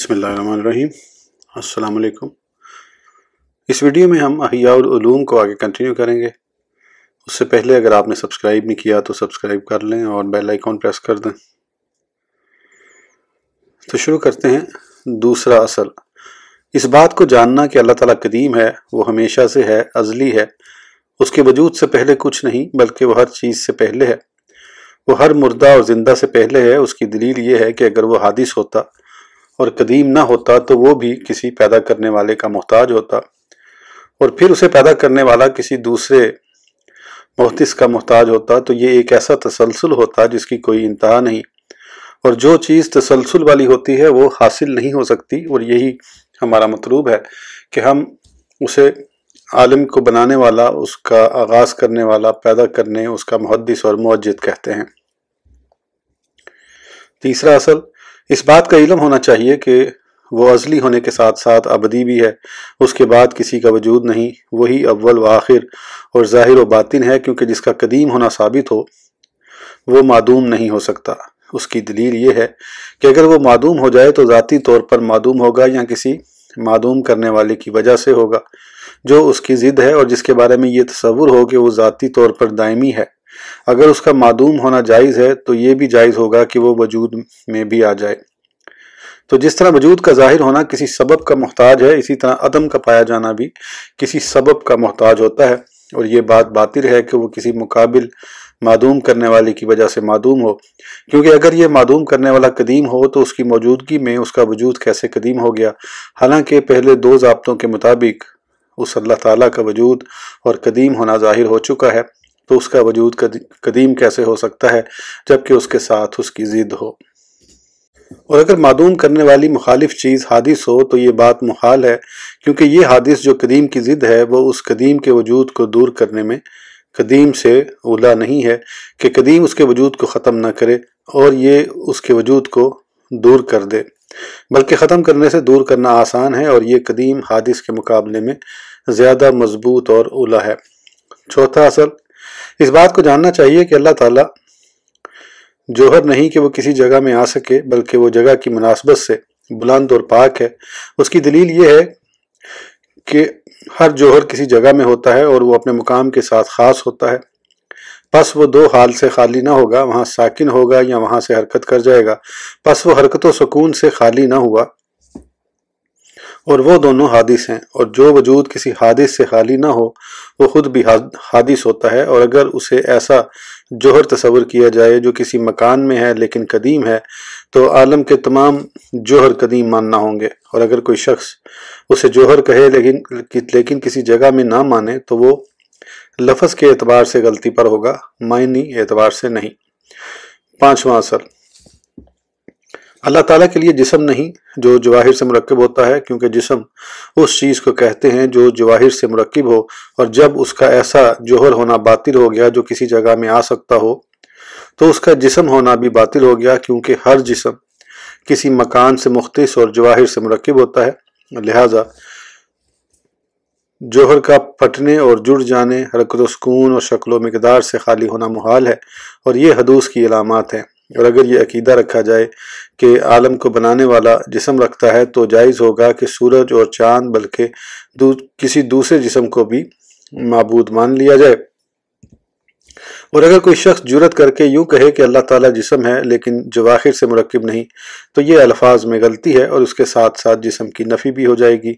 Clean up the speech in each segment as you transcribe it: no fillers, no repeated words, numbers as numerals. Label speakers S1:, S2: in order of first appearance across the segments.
S1: بسم اللہ الرحمن الرحیم۔ السلام علیکم۔ اس ویڈیو میں ہم احیاء العلوم کو آگے کنٹینیو کریں گے۔ اس سے پہلے اگر آپ نے سبسکرائب نہیں کیا تو سبسکرائب کر لیں اور بیل آئیکن پریس کر دیں۔ تو شروع کرتے ہیں۔ دوسرا اصل، اس بات کو جاننا کہ اللہ تعالیٰ قدیم ہے، وہ ہمیشہ سے ہے، ازلی ہے، اس کے وجود سے پہلے کچھ نہیں بلکہ وہ ہر چیز سے پہلے ہے، وہ ہر مردہ اور زندہ سے پہلے ہے۔ اس کی دلیل یہ ہے کہ اگر وہ حادث ہوتا اور قدیم نہ ہوتا تو وہ بھی کسی پیدا کرنے والے کا محتاج ہوتا، اور پھر اسے پیدا کرنے والا کسی دوسرے محدث کا محتاج ہوتا، تو یہ ایک ایسا تسلسل ہوتا جس کی کوئی انتہا نہیں، اور جو چیز تسلسل والی ہوتی ہے وہ حاصل نہیں ہو سکتی، اور یہی ہمارا مطلوب ہے کہ ہم اسے عالم کو بنانے والا، اس کا آغاز کرنے والا، پیدا کرنے، اس کا محدث اور موجد کہتے ہیں۔ تیسرا اصل، اس بات کا علم ہونا چاہیے کہ وہ ازلی ہونے کے ساتھ ساتھ ابدی بھی ہے، اس کے بعد کسی کا وجود نہیں، وہی اول و آخر اور ظاہر و باطن ہے، کیونکہ جس کا قدیم ہونا ثابت ہو وہ معدوم نہیں ہو سکتا۔ اس کی دلیل یہ ہے کہ اگر وہ معدوم ہو جائے تو ذاتی طور پر معدوم ہوگا یا کسی معدوم کرنے والے کی وجہ سے ہوگا جو اس کی ضد ہے، اور جس کے بارے میں یہ تصور ہو کہ وہ ذاتی طور پر دائمی ہے۔ اگر اس کا معدوم ہونا جائز ہے تو یہ بھی جائز ہوگا کہ وہ وجود میں بھی آ جائے۔ تو جس طرح وجود کا ظاہر ہونا کسی سبب کا محتاج ہے، اسی طرح عدم کا پایا جانا بھی کسی سبب کا محتاج ہوتا ہے، اور یہ بات باطل ہے کہ وہ کسی مقابل معدوم کرنے والے کی وجہ سے معدوم ہو، کیونکہ اگر یہ معدوم کرنے والا قدیم ہو تو اس کی موجودگی میں اس کا وجود کیسے قدیم ہو گیا، حالانکہ پہلے دو ضابطوں کے مطابق اس اللہ تعالیٰ کا وجود اور قدیم ہونا ظاہر ہو چکا ہے، تو اس کا وجود قدیم کیسے ہو سکتا ہے جبکہ اس کے ساتھ اس کی ضد ہو؟ اور اگر معدوم کرنے والی مخالف چیز حادث ہو تو یہ بات محال ہے، کیونکہ یہ حادث جو قدیم کی ضد ہے وہ اس قدیم کے وجود کو دور کرنے میں قدیم سے اولیٰ نہیں ہے کہ قدیم اس کے وجود کو ختم نہ کرے اور یہ اس کے وجود کو دور کر دے، بلکہ ختم کرنے سے دور کرنا آسان ہے، اور یہ قدیم حادث کے مقابلے میں زیادہ مضبوط اور اولیٰ ہے۔ چوتھا اصل، اس بات کو جاننا چاہیے کہ اللہ تعالیٰ جوہر نہیں کہ وہ کسی جگہ میں آ سکے، بلکہ وہ جگہ کی مناسبت سے بلند اور پاک ہے۔ اس کی دلیل یہ ہے کہ ہر جوہر کسی جگہ میں ہوتا ہے اور وہ اپنے مقام کے ساتھ خاص ہوتا ہے، پس وہ دو حال سے خالی نہ ہوگا، وہاں ساکن ہوگا یا وہاں سے حرکت کر جائے گا، پس وہ حرکت و سکون سے خالی نہ ہوا، اور وہ دونوں حادث ہیں، اور جو وجود کسی حادث سے خالی نہ ہو وہ خود بھی حادث ہوتا ہے، اور اگر اسے ایسا جوہر تصور کیا جائے جو کسی مکان میں ہے لیکن قدیم ہے تو عالم کے تمام جوہر قدیم ماننا ہوں گے، اور اگر کوئی شخص اسے جوہر کہے لیکن کسی جگہ میں نہ مانے تو وہ لفظ کے اعتبار سے غلطی پر ہوگا، معنی اعتبار سے نہیں۔ پانچواں اصل، اللہ تعالیٰ کے لیے جسم نہیں جو جواہر سے مرکب ہوتا ہے، کیونکہ جسم اس چیز کو کہتے ہیں جو جواہر سے مرکب ہو، اور جب اس کا ایسا جوہر ہونا باطل ہو گیا جو کسی جگہ میں آ سکتا ہو تو اس کا جسم ہونا بھی باطل ہو گیا، کیونکہ ہر جسم کسی مکان سے مختص اور جواہر سے مرکب ہوتا ہے، لہذا جوہر کا پھٹنے اور جڑ جانے، حرکت و سکون اور شکل و مقدار سے خالی ہونا محال ہے، اور یہ حدوث کی علامات ہیں۔ اور اگر یہ عقیدہ رکھا جائے کہ عالم کو بنانے والا جسم رکھتا ہے تو جائز ہوگا کہ سورج اور چاند بلکہ کسی دوسرے جسم کو بھی معبود مان لیا جائے۔ اور اگر کوئی شخص جرأت کر کے یوں کہے کہ اللہ تعالیٰ جسم ہے لیکن جواہر سے مرکب نہیں، تو یہ الفاظ میں غلطی ہے اور اس کے ساتھ ساتھ جسم کی نفی بھی ہو جائے گی۔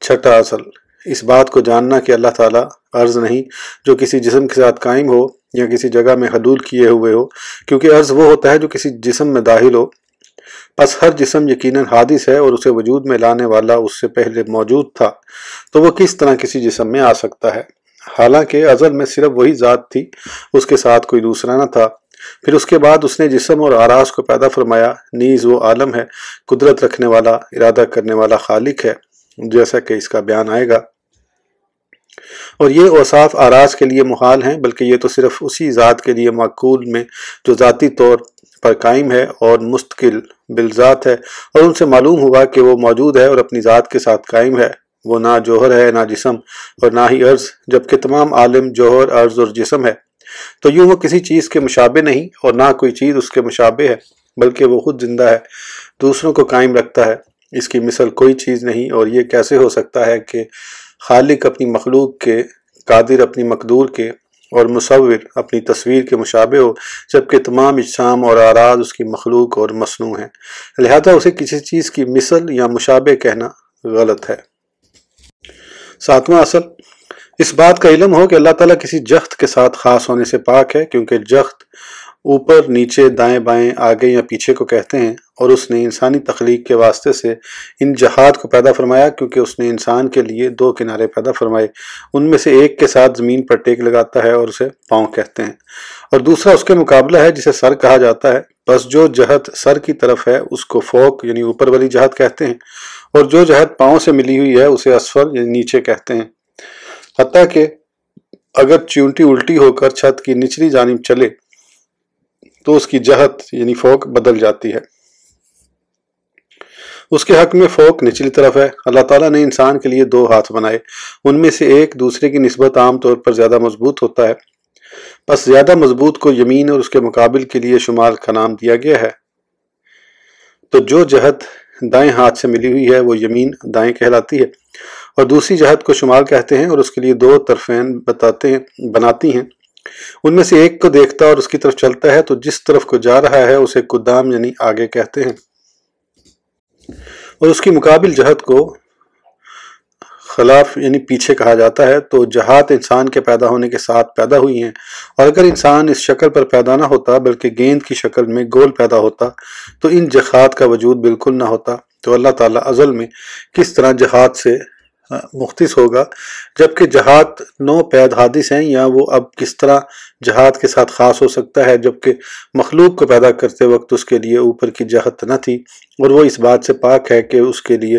S1: چھٹا اصل، اس بات کو جاننا کہ اللہ تعالیٰ عرض نہیں جو کسی جسم کے ساتھ قائم ہو یا کسی جگہ میں حلول کیے ہوئے ہو، کیونکہ عرض وہ ہوتا ہے جو کسی جسم میں داخل ہو، پس ہر جسم یقیناً حادث ہے اور اسے وجود میں لانے والا اس سے پہلے موجود تھا، تو وہ کس طرح کسی جسم میں آ سکتا ہے، حالانکہ ازل میں صرف وہی ذات تھی، اس کے ساتھ کوئی دوسرا نہ تھا۔ پھر اس کے بعد اس نے جسم اور اعراض کو پیدا فرمایا، نیز وہ عالم ہے، قدرت رکھنے والا، ارادہ کرنے والا خالق ہے، جیسا کہ اس کا بیان آئے گا۔ اور یہ اوصاف اعراض کے لیے محال ہیں، بلکہ یہ تو صرف اسی ذات کے لیے معقول میں جو ذاتی طور پر قائم ہے اور مستقل بالذات ہے، اور ان سے معلوم ہوا کہ وہ موجود ہے اور اپنی ذات کے ساتھ قائم ہے، وہ نہ جوہر ہے نہ جسم اور نہ ہی عرض، جبکہ تمام عالم جوہر، عرض اور جسم ہے، تو یوں وہ کسی چیز کے مشابہ نہیں اور نہ کوئی چیز اس کے مشابہ ہے، بلکہ وہ خود زندہ ہے، دوسروں کو قائم رکھتا ہے، اس کی مثل کوئی چیز نہیں، اور یہ کیسے ہو سکتا ہے کہ خالق اپنی مخلوق کے، قادر اپنی مقدور کے، اور مصور اپنی تصویر کے مشابہ ہو، جبکہ تمام اجسام اور اعراض اس کی مخلوق اور مصنوع ہیں، لہذا اسے کسی چیز کی مثل یا مشابہ کہنا غلط ہے۔ 7واں اصل، اس بات کا علم ہو کہ اللہ تعالیٰ کسی جہت کے ساتھ خاص ہونے سے پاک ہے، کیونکہ جہت اوپر، نیچے، دائیں بائیں، آگے یا پیچھے کو کہتے ہیں، اور اس نے انسانی تخلیق کے واسطے سے ان جہات کو پیدا فرمایا، کیونکہ اس نے انسان کے لیے 2 کنارے پیدا فرمائے، ان میں سے ایک کے ساتھ زمین پر ٹیک لگاتا ہے اور اسے پاؤں کہتے ہیں، اور دوسرا اس کے مقابلہ ہے جسے سر کہا جاتا ہے، بس جو جہت سر کی طرف ہے اس کو فوق یعنی اوپر والی جہت کہتے ہیں، اور جو جہت پاؤں سے ملی ہوئی ہے اسے اسفل یعنی نیچے کہتے ہیں، حتیٰ کہ اگر چیونٹی الٹی ہو کر چھت کی نچلی جانب چلے تو اس کی جہت یعنی فوق بدل جاتی ہے۔ اس کے حق میں فوق نچلی طرف ہے۔ اللہ تعالیٰ نے انسان کے لیے 2 ہاتھ بنائے، ان میں سے ایک دوسرے کی نسبت عام طور پر زیادہ مضبوط ہوتا ہے، بس زیادہ مضبوط کو یمین اور اس کے مقابل کے لیے شمال کا نام دیا گیا ہے، تو جو جہت دائیں ہاتھ سے ملی ہوئی ہے وہ یمین دائیں کہلاتی ہے، اور دوسری جہت کو شمال کہتے ہیں، اور اس کے لیے 2 طرفین بناتی ہیں، ان میں سے ایک کو دیکھتا اور اس کی طرف چلتا ہے تو جس طرف کو جا رہا ہے اسے قدام یعنی آگے کہتے ہیں، اور اس کی مقابل جہت کو خلاف یعنی پیچھے کہا جاتا ہے۔ تو جہات انسان کے پیدا ہونے کے ساتھ پیدا ہوئی ہیں، اور اگر انسان اس شکل پر پیدا نہ ہوتا بلکہ گیند کی شکل میں گول پیدا ہوتا تو ان جہات کا وجود بالکل نہ ہوتا۔ تو اللہ تعالیٰ ازل میں کس طرح جہات سے مختص ہوگا جبکہ جہات نو پید حادث ہیں، یا وہ اب کس طرح جہات کے ساتھ خاص ہو سکتا ہے جبکہ مخلوق کو پیدا کرتے وقت اس کے لیے اوپر کی جہت نہ تھی، اور وہ اس بات سے پاک ہے کہ اس کے لیے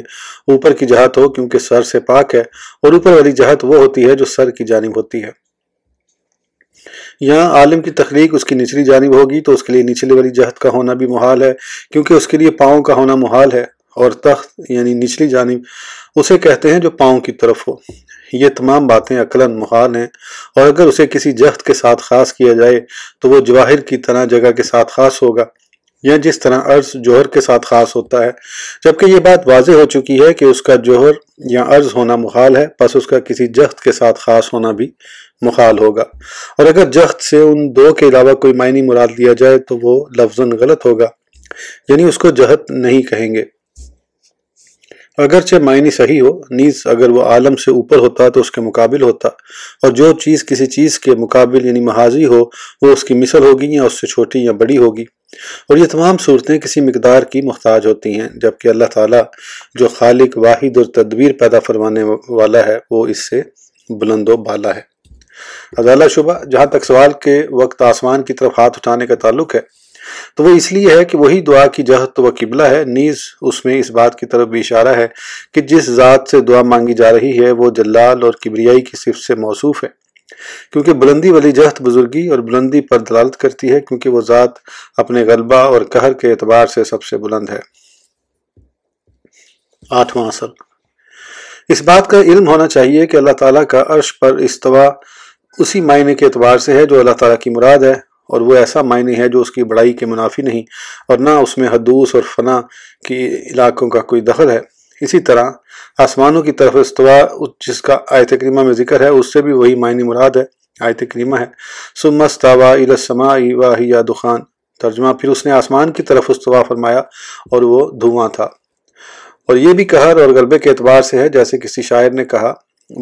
S1: اوپر کی جہت ہو کیونکہ سر سے پاک ہے، اور اوپر والی جہت وہ ہوتی ہے جو سر کی جانب ہوتی ہے۔ یہاں عالم کی تخلیق اس کی نچلی جانب ہوگی تو اس کے لیے نچلی والی جہت کا ہونا بھی محال ہے، کیونکہ اس کے لیے پاؤں کا ہونا محال ہے، اور تخت یعنی نچلی جانب اسے کہتے ہیں جو پاؤں کی طرف ہو۔ یہ تمام باتیں عقلاً محال ہیں، اور اگر اسے کسی جہت کے ساتھ خاص کیا جائے تو وہ جواہر کی طرح جگہ کے ساتھ خاص ہوگا، یا جس طرح عرض جوہر کے ساتھ خاص ہوتا ہے، جبکہ یہ بات واضح ہو چکی ہے کہ اس کا جوہر یا عرض ہونا محال ہے، پس اس کا کسی جہت کے ساتھ خاص ہونا بھی محال ہوگا، اور اگر جہت سے ان 2 کے علاوہ کوئی معنی مراد لیا جائے تو وہ لفظاً غلط ہوگا، یعنی اس کو جہت نہیں کہیں گے، اگرچہ معنی صحیح ہو، نیز اگر وہ عالم سے اوپر ہوتا تو اس کے مقابل ہوتا، اور جو چیز کسی چیز کے مقابل یعنی محاذی ہو وہ اس کی مثل ہوگی یا اس سے چھوٹی یا بڑی ہوگی، اور یہ تمام صورتیں کسی مقدار کی محتاج ہوتی ہیں، جبکہ اللہ تعالیٰ جو خالق واحد اور تدبیر پیدا فرمانے والا ہے وہ اس سے بلند و بالا ہے۔ ازالہ شبہ، جہاں تک سوال کے وقت آسمان کی طرف ہاتھ اٹھانے کا تعلق ہے تو وہ اس لیے ہے کہ وہی دعا کی جہت تو وہ قبلہ ہے، نیز اس میں اس بات کی طرف بھی اشارہ ہے کہ جس ذات سے دعا مانگی جا رہی ہے وہ جلال اور کبریائی کی صفت سے موصوف ہے، کیونکہ بلندی والی جہت بزرگی اور بلندی پر دلالت کرتی ہے، کیونکہ وہ ذات اپنے غلبہ اور قہر کے اعتبار سے سب سے بلند ہے۔ 8واں اصل، اس بات کا علم ہونا چاہیے کہ اللہ تعالیٰ کا عرش پر استوا اسی معنی کے اعتبار سے ہے جو اللہ تعالیٰ کی مراد ہے، اور وہ ایسا معنی ہے جو اس کی بڑائی کے منافی نہیں، اور نہ اس میں حدوث اور فنا کی علاقوں کا کوئی دخل ہے۔ اسی طرح آسمانوں کی طرف استوا جس کا آیت کریمہ میں ذکر ہے اس سے بھی وہی معنی مراد ہے، آیت کریمہ ہے ثم استوى الى السماء وهي دخان، ترجمہ پھر اس نے آسمان کی طرف استوا فرمایا اور وہ دھواں تھا، اور یہ بھی قہر اور غلبے کے اعتبار سے ہے، جیسے کسی شاعر نے کہا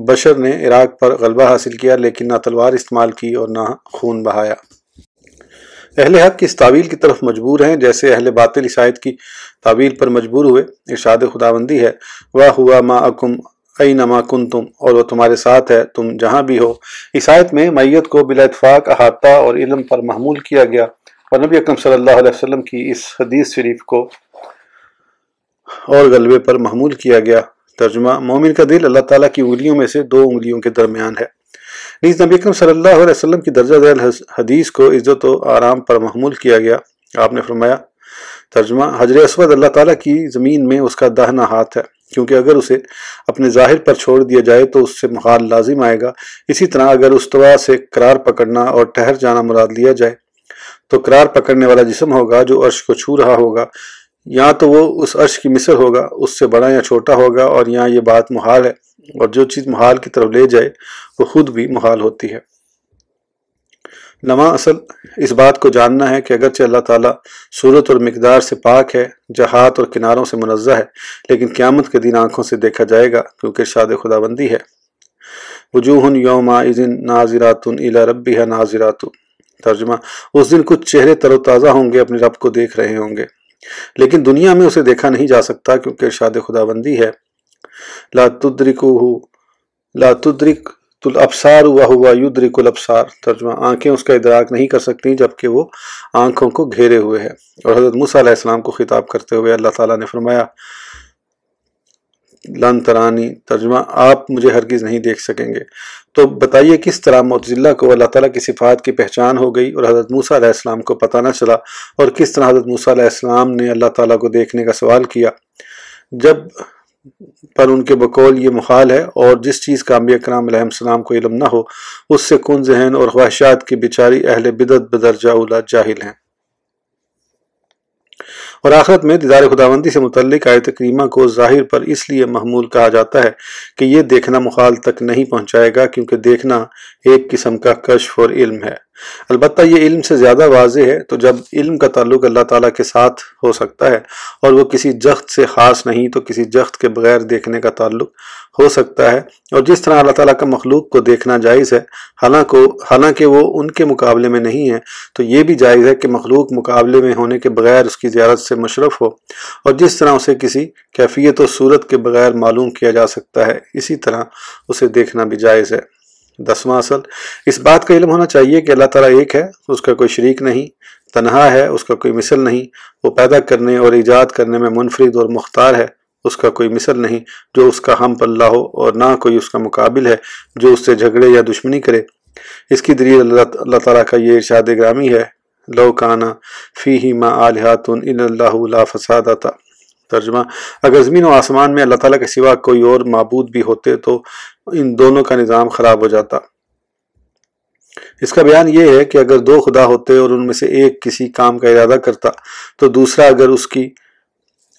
S1: بشر نے عراق پر غلبہ حاصل کیا لیکن نہ تلوار استعمال کی اور نہ خون بہایا۔ اہل حق اس تعویل کی طرف مجبور ہیں جیسے اہل باطل اس آیت کی تعویل پر مجبور ہوئے۔ ارشاد خداوندی ہے وَهُوَ مَعَكُمْ أَيْنَمَا كُنْتُمْ، اور وہ تمہارے ساتھ ہے تم جہاں بھی ہو۔ اس آیت میں معیت کو بلا اتفاق احاطہ اور علم پر محمول کیا گیا، اور نبی اکرم صلی اللہ علیہ وسلم کی اس حدیث شریف کو اور غلبے پر محمول کیا گیا۔ ترجمہ، مومن کا دل اللہ تعالیٰ کی انگلیوں میں سے 2 انگلیوں کے درمیان ہے۔ نیز نبی اکرم صلی اللہ علیہ وسلم کی درجہ ذیل حدیث کو عزت و آرام پر محمول کیا گیا۔ آپ نے فرمایا، ترجمہ، حجر اسود اللہ تعالیٰ کی زمین میں اس کا داہنا ہاتھ ہے، کیونکہ اگر اسے اپنے ظاہر پر چھوڑ دیا جائے تو اس سے محال لازم آئے گا۔ اسی طرح اگر استوا سے قرار پکڑنا اور ٹھہر جانا مراد لیا جائے تو قرار پکڑنے والا جسم ہوگا جو عرش کو چھو رہا ہوگا، یہاں تو وہ اس عرش کی مثل ہوگا، اس سے بڑا یا چھوٹا ہوگا، اور یہاں یہ بات محال ہے، اور جو چیز محال کی طرف لے جائے وہ خود بھی محال ہوتی ہے۔ لمحہ اصل اس بات کو جاننا ہے کہ اگرچہ اللہ تعالیٰ صورت اور مقدار سے پاک ہے، جہات اور کناروں سے منزہ ہے، لیکن قیامت کے دن آنکھوں سے دیکھا جائے گا، کیونکہ ارشاد خداوندی ہے وجوہ یومئذ ناظرات الی ربها ناظرات۔ ترجمہ، اس دن کچھ چہرے تر و تازہ ہوں گے، اپنے رب کو دیکھ رہے ہوں گے، لیکن دنیا میں اسے دیکھا نہیں جا سکتا، کیونکہ ارشاد خداوندی ہے لا تدرک الابصار وہو یدرک الابصار۔ ترجمہ، آنکھیں اس کا ادراک نہیں کر سکتی جبکہ وہ آنکھوں کو گھیرے ہوئے ہے۔ اور حضرت موسیٰ علیہ السلام کو خطاب کرتے ہوئے اللہ تعالیٰ نے فرمایا لن ترانی، ترجمہ، آپ مجھے ہرگز نہیں دیکھ سکیں گے۔ تو بتائیے کس طرح معتزلہ کو اللہ تعالیٰ کی صفات کی پہچان ہو گئی اور حضرت موسیٰ علیہ السلام کو پتہ نہ چلا، اور کس طرح حضرت موسیٰ علیہ السلام نے اللہ تعالیٰ کو دیکھنے کا سوال کیا جب پر ان کے بقول یہ محال ہے، اور جس چیز کا انبیاء کرام علیہ السلام کو علم نہ ہو اس سے کن ذہن اور خواہشات کی بیچاری اہل بدعت بدرجہ اولی جاہل ہیں۔ اور آخرت میں دیدار خداوندی سے متعلق آیت کریمہ کو ظاہر پر اس لیے محمول کہا جاتا ہے کہ یہ دیکھنا مخال تک نہیں پہنچائے گا، کیونکہ دیکھنا ایک قسم کا کشف اور علم ہے۔ البتہ یہ علم سے زیادہ واضح ہے، تو جب علم کا تعلق اللہ تعالیٰ کے ساتھ ہو سکتا ہے اور وہ کسی جخت سے خاص نہیں تو کسی جخت کے بغیر دیکھنے کا تعلق ہو سکتا ہے، اور جس طرح اللہ تعالیٰ کا مخلوق کو دیکھنا جائز ہے حالانکہ وہ ان کے مقابلے میں نہیں ہے، تو یہ بھی جائز ہے کہ مخلوق مقابلے میں ہونے کے بغیر اس کی زیارت سے مشرف ہو، اور جس طرح اسے کسی کیفیت و صورت کے بغیر معلوم کیا جا سکتا ہے اسی طرح اسے دیکھنا بھی جائز ہے۔ 10واں اصل اس بات کا علم ہونا چاہیے کہ اللہ تعالیٰ ایک ہے، اس کا کوئی شریک نہیں، تنہا ہے، اس کا کوئی مثل نہیں، وہ پیدا کرنے اور ایجاد کرنے میں منفرد اور مختار ہے، اس کا کوئی مثل نہیں جو اس کا ہم پلہ ہو، اور نہ کوئی اس کا مقابل ہے جو اس سے جھگڑے یا دشمنی کرے۔ اس کی دلیل اللہ تعالیٰ کا یہ ارشاد گرامی ہے لو کانا فیہما آلہۃ الا اللہ لا فسادتا۔ ترجمہ، اگر زمین و آسمان میں اللہ تعالیٰ کے سوا کوئی اور معبود بھی ہوتے تو ان دونوں کا نظام خراب ہو جاتا۔ اس کا بیان یہ ہے کہ اگر دو خدا ہوتے اور ان میں سے ایک کسی کام کا ارادہ کرتا تو دوسرا اگر اس کی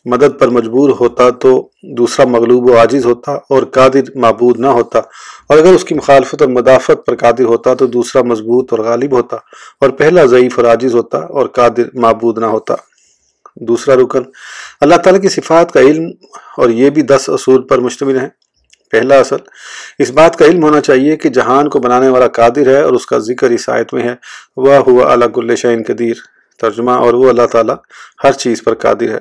S1: مدد پر مجبور ہوتا تو دوسرا مغلوب و عاجز ہوتا اور قادر معبود نہ ہوتا، اور اگر اس کی مخالفت اور مدافعت پر قادر ہوتا تو دوسرا مضبوط اور غالب ہوتا، اور پہلا ضعیف اور عاجز ہوتا اور قادر معبود نہ ہوتا۔ دوسرا رکن اللہ تعالیٰ کی صفات کا علم، اور یہ بھی 10 اصول پر مشتمل ہیں۔ پہلا اصل اس بات کا علم ہونا چاہیے کہ جہان کو بنانے والا قادر ہے، اور اس کا ذکر اس آیت میں ہے وَهُوَ عَلَىٰ كُلِّ شَيْءٍ قَدِيرٌ۔ ترجمہ، اور وہ اللہ تعالیٰ ہر چیز پر قادر ہے۔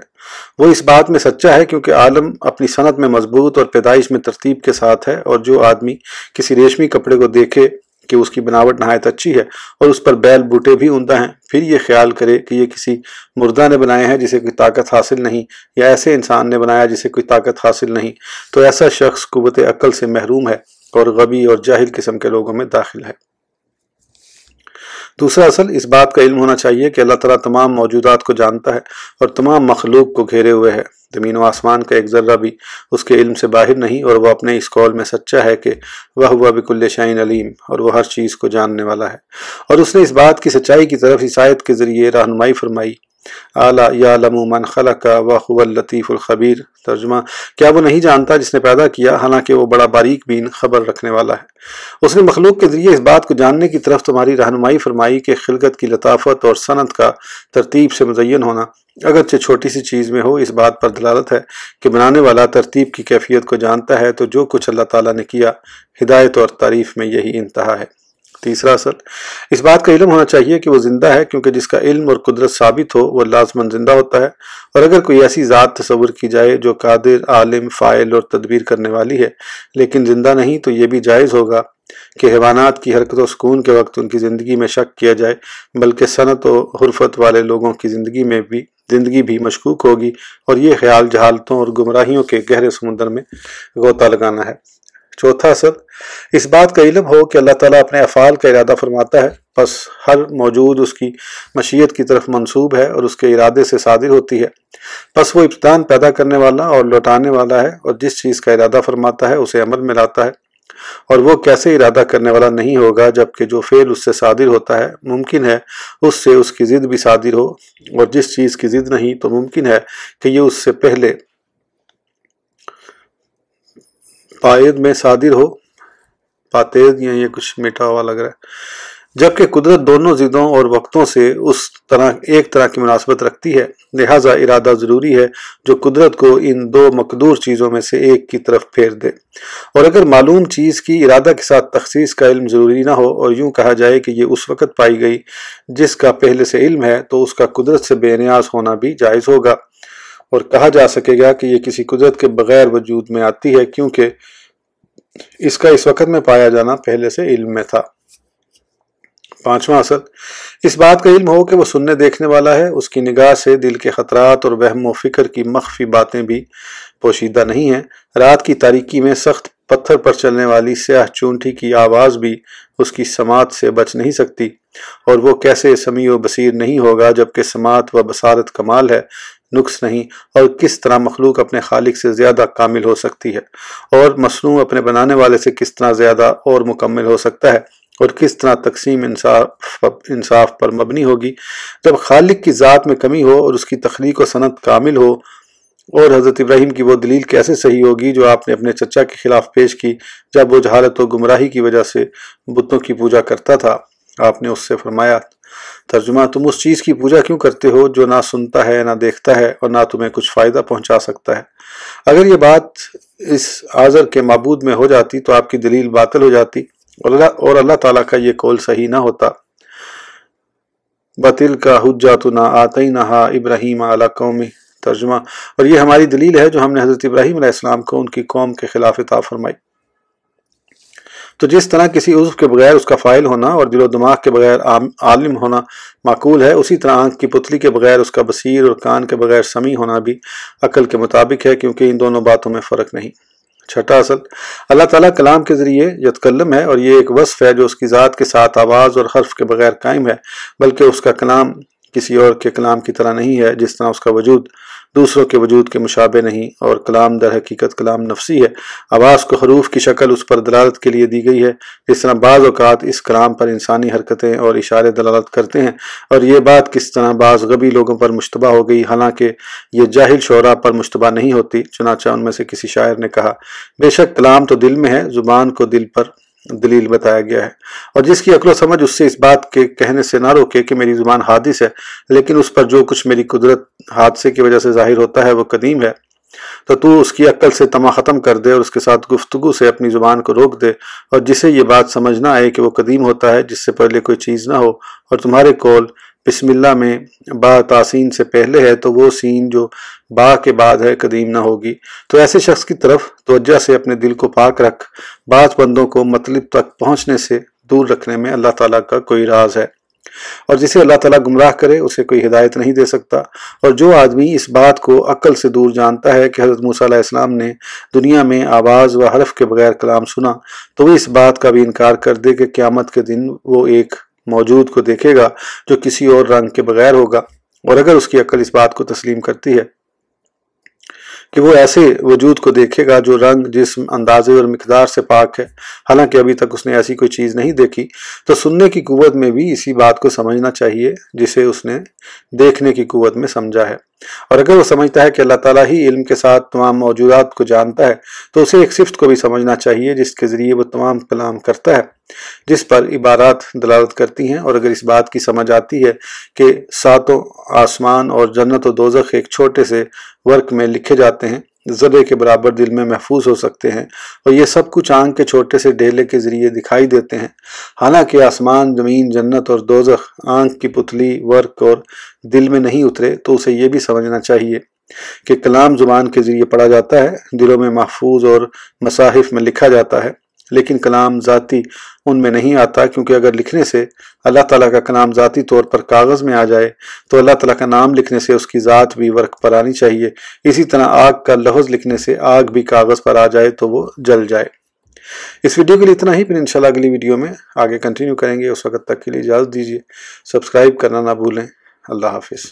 S1: وہ اس بات میں سچا ہے کیونکہ عالم اپنی صنعت میں مضبوط اور پیدائش میں ترتیب کے ساتھ ہے، اور جو آدمی کسی ریشمی کپڑے کو دیکھے کہ اس کی بناوٹ نہایت اچھی ہے اور اس پر بیل بوٹے بھی عمدہ ہیں، پھر یہ خیال کرے کہ یہ کسی مردہ نے بنائے ہیں جسے کوئی طاقت حاصل نہیں، یا ایسے انسان نے بنایا جسے کوئی طاقت حاصل نہیں، تو ایسا شخص قوت عقل سے محروم ہے اور غبی اور جاہل قسم کے لوگوں میں داخل ہے۔ دوسرا اصل اس بات کا علم ہونا چاہیے کہ اللہ تعالیٰ تمام موجودات کو جانتا ہے اور تمام مخلوق کو گھیرے ہوئے ہے۔ زمین و آسمان کا ایک ذرہ بھی اس کے علم سے باہر نہیں، اور وہ اپنے اس قول میں سچا ہے کہ وَهُوَ بِكُلِّ شَيْءٍ عَلِيمٌ، اور وہ ہر چیز کو جاننے والا ہے۔ اور اس نے اس بات کی سچائی کی طرف اس آیت کے ذریعے رہنمائی فرمائی اَلَا يَعْلَمُ مَنْ خَلَقَ وَهُوَ اللَّطِيفُ الْخَبِيرُ۔ ترجمہ، کیا وہ نہیں جانتا جس نے پیدا کیا، حالانکہ وہ بڑا باریک بین خبر رکھنے والا ہے۔ اس نے مخلوق کے ذریعے اس بات کو جاننے کی طرف تمہاری رہنمائی فرمائی کہ خلقت کی لطافت اور صنعت کا ترتیب سے مزین ہونا اگرچہ چھوٹی سی چیز میں ہو، اس بات پر دلالت ہے کہ بنانے والا ترتیب کی کیفیت کو جانتا ہے، تو جو کچھ اللہ تعالیٰ نے کیا ہدایت اور تعریف میں یہی انتہا ہے۔ تیسرا اصل اس بات کا علم ہونا چاہیے کہ وہ زندہ ہے، کیونکہ جس کا علم اور قدرت ثابت ہو وہ لازماً زندہ ہوتا ہے، اور اگر کوئی ایسی ذات تصور کی جائے جو قادر، عالم، فاعل اور تدبیر کرنے والی ہے لیکن زندہ نہیں، تو یہ بھی جائز ہوگا کہ حیوانات کی حرکت و سکون کے وقت ان کی زندگی میں شک کیا جائے، بلکہ صنعت و حرفت والے لوگوں کی زندگی بھی مشکوک ہوگی، اور یہ خیال جہالتوں اور گمراہیوں کے گہرے سمندر میں غوطہ لگانا ہے۔ چوتھا اصل اس بات کا علم ہو کہ اللہ تعالیٰ اپنے افعال کا ارادہ فرماتا ہے، پس ہر موجود اس کی مشیت کی طرف منسوب ہے اور اس کے ارادے سے صادر ہوتی ہے، پس وہ ابتداً پیدا کرنے والا اور لوٹانے والا ہے، اور جس چیز کا ارادہ فرماتا ہے اسے عمل میں لاتا ہے۔ اور وہ کیسے ارادہ کرنے والا نہیں ہوگا جبکہ جو فعل اس سے صادر ہوتا ہے ممکن ہے اس سے اس کی ضد بھی صادر ہو، اور جس چیز کی ضد نہیں تو ممکن ہے کہ یہ اس سے پہلے پائد میں صادر ہو۔ پاتید یا یہ کچھ میٹھا ہوا لگ رہا ہے۔ جبکہ قدرت دونوں ضدوں اور وقتوں سے ایک طرح کی مناسبت رکھتی ہے، لہذا ارادہ ضروری ہے جو قدرت کو ان دو مقدور چیزوں میں سے ایک کی طرف پھیر دے۔ اور اگر معلوم چیز کی ارادہ کے ساتھ تخصیص کا علم ضروری نہ ہو اور یوں کہا جائے کہ یہ اس وقت پائی گئی جس کا پہلے سے علم ہے، تو اس کا قدرت سے بے نیاز ہونا بھی جائز ہوگا، اور کہا جا سکے گا کہ یہ کسی قدرت کے بغیر وجود میں آتی ہے کیونکہ اس کا اس وقت میں پایا جانا پہلے سے علم میں تھا۔ پانچواں اصل، اس بات کا علم ہو کہ وہ سننے دیکھنے والا ہے، اس کی نگاہ سے دل کے خطرات اور وہم و فکر کی مخفی باتیں بھی پوشیدہ نہیں ہیں۔ رات کی تاریکی میں سخت پتھر پر چلنے والی سیاہ چونٹی کی آواز بھی اس کی سماعت سے بچ نہیں سکتی، اور وہ کیسے سمیع و بصیر نہیں ہوگا جبکہ سماعت و بصارت کمال ہے، نقص نہیں، اور کس طرح مخلوق اپنے خالق سے زیادہ کامل ہو سکتی ہے، اور مصنوع اپنے بنانے والے سے کس طرح زیادہ اور مکمل ہو سکتا ہے، اور کس طرح تقسیم انصاف پر مبنی ہوگی جب خالق کی ذات میں کمی ہو اور اس کی تخلیق و صنعت کامل ہو۔ اور حضرت ابراہیم کی وہ دلیل کیسے صحیح ہوگی جو آپ نے اپنے چچا کے خلاف پیش کی جب وہ جہالت و گمراہی کی وجہ سے بتوں کی پوجا کرتا تھا؟ آپ نے اس سے فرمایا، ترجمہ، تم اس چیز کی پوجا کیوں کرتے ہو جو نہ سنتا ہے نہ دیکھتا ہے اور نہ تمہیں کچھ فائدہ پہنچا سکتا ہے؟ اگر یہ بات اس آزر کے معبود میں ہو جاتی تو آپ کی دلیل باطل ہو جاتی اور اللہ تعالیٰ کا یہ قول صحیح نہ ہوتا۔ بَتِلْکَ حُجَّتُنَا آتَيْنَاهَا إِبْرَاهِيمَ عَلَىٰ قَوْمِهِ، ترجمہ، اور یہ ہماری دلیل ہے جو ہم نے حضرت ابراہیم علیہ السلام کو ان کی قوم کے خلاف عطا فرمائی۔ تو جس طرح کسی عضو کے بغیر اس کا فاعل ہونا اور دل و دماغ کے بغیر عالم ہونا معقول ہے، اسی طرح آنکھ کی پتلی کے بغیر اس کا بصیر اور کان کے بغیر سمیع ہونا بھی عقل کے مطابق ہے، کیونکہ ان دونوں باتوں میں فرق نہیں۔ چھٹا اصل، اللہ تعالیٰ کلام کے ذریعے یتکلم ہے، اور یہ ایک وصف ہے جو اس کی ذات کے ساتھ آواز اور حرف کے بغیر قائم ہے، بلکہ اس کا کلام کسی اور کے کلام کی طرح نہیں ہے، جس طرح اس کا وجود دوسروں کے وجود کے مشابہ نہیں، اور کلام در حقیقت کلام نفسی ہے۔ آواز کو حروف کی شکل اس پر دلالت کے لیے دی گئی ہے، جس طرح بعض اوقات اس کلام پر انسانی حرکتیں اور اشارے دلالت کرتے ہیں، اور یہ بات کس طرح بعض غبی لوگوں پر مشتبہ ہو گئی، حالانکہ یہ جاہل شعراء پر مشتبہ نہیں ہوتی۔ چنانچہ ان میں سے کسی شاعر نے کہا، بے شک کلام تو دل میں ہے، زبان کو دل پر دلیل بتایا گیا ہے، اور جس کی عقل و سمجھ اس سے اس بات کے کہنے سے نہ روکے کہ میری زبان حادث ہے، لیکن اس پر جو کچھ میری قدرت حادثے کی وجہ سے ظاہر ہوتا ہے وہ قدیم ہے، تو اس کی عقل سے طمع ختم کر دے اور اس کے ساتھ گفتگو سے اپنی زبان کو روک دے، اور جسے یہ بات سمجھ نہ آئے کہ وہ قدیم ہوتا ہے جس سے پہلے کوئی چیز نہ ہو، اور تمہارے قول بسم اللہ میں با تاسین سے پہلے ہے تو وہ سین جو با کے بعد ہے قدیم نہ ہوگی۔ تو ایسے شخص کی طرف توجہ سے اپنے دل کو پاک رکھ، بعض بندوں کو مطلب تک پہنچنے سے دور رکھنے میں اللہ تعالیٰ کا کوئی راز ہے، اور جسے اللہ تعالیٰ گمراہ کرے اسے کوئی ہدایت نہیں دے سکتا۔ اور جو آدمی اس بات کو عقل سے دور جانتا ہے کہ حضرت موسیٰ علیہ السلام نے دنیا میں آواز و حرف کے بغیر کلام سنا، تو وہ اس بات کا بھی انکار کر دے کہ قیامت کے دن وہ ایک موجود کو دیکھے گا جو کسی اور رنگ کے بغیر ہوگا، اور اگر اس کی عقل اس بات کو تسلیم کرتی ہے کہ وہ ایسے وجود کو دیکھے گا جو رنگ، جسم، اندازے اور مقدار سے پاک ہے، حالانکہ ابھی تک اس نے ایسی کوئی چیز نہیں دیکھی، تو سننے کی قوت میں بھی اسی بات کو سمجھنا چاہیے جسے اس نے دیکھنے کی قوت میں سمجھا ہے۔ اور اگر وہ سمجھتا ہے کہ اللہ تعالیٰ ہی علم کے ساتھ تمام موجودات کو جانتا ہے، تو اسے ایک صفت کو بھی سمجھنا چاہیے جس کے ذریعے وہ تمام کلام کرتا ہے، جس پر عبارات دلالت کرتی ہیں۔ اور اگر اس بات کی سمجھ آتی ہے کہ ساتوں آسمان اور جنت و دوزخ ایک چھوٹے سے ورق میں لکھے جاتے ہیں، ذرے کے برابر دل میں محفوظ ہو سکتے ہیں، اور یہ سب کچھ آنکھ کے چھوٹے سے ڈھیلے کے ذریعے دکھائی دیتے ہیں، حالانکہ آسمان، زمین، جنت اور دوزخ آنکھ کی پتلی، ورق اور دل میں نہیں اترے، تو اسے یہ بھی سمجھنا چاہیے کہ کلام زبان کے ذریعے پڑھا جاتا ہے، دلوں میں محفوظ اور مصاحف میں لکھا جاتا ہے، لیکن کلام ذاتی ان میں نہیں آتا، کیونکہ اگر لکھنے سے اللہ تعالیٰ کا کلام ذاتی طور پر کاغذ میں آ جائے تو اللہ تعالیٰ کا نام لکھنے سے اس کی ذات بھی ورق پر آنی چاہیے۔ اسی طرح آگ کا لفظ لکھنے سے آگ بھی کاغذ پر آ جائے تو وہ جل جائے۔ اس ویڈیو کے لیے اتنا ہی، پھر انشاءاللہ اگلی ویڈیو میں آگے کنٹینیو کریں گے۔ اس وقت تک کے لیے اجازت دیجیے، سبسکرائب کرنا نہ بھولیں۔ اللہ حافظ۔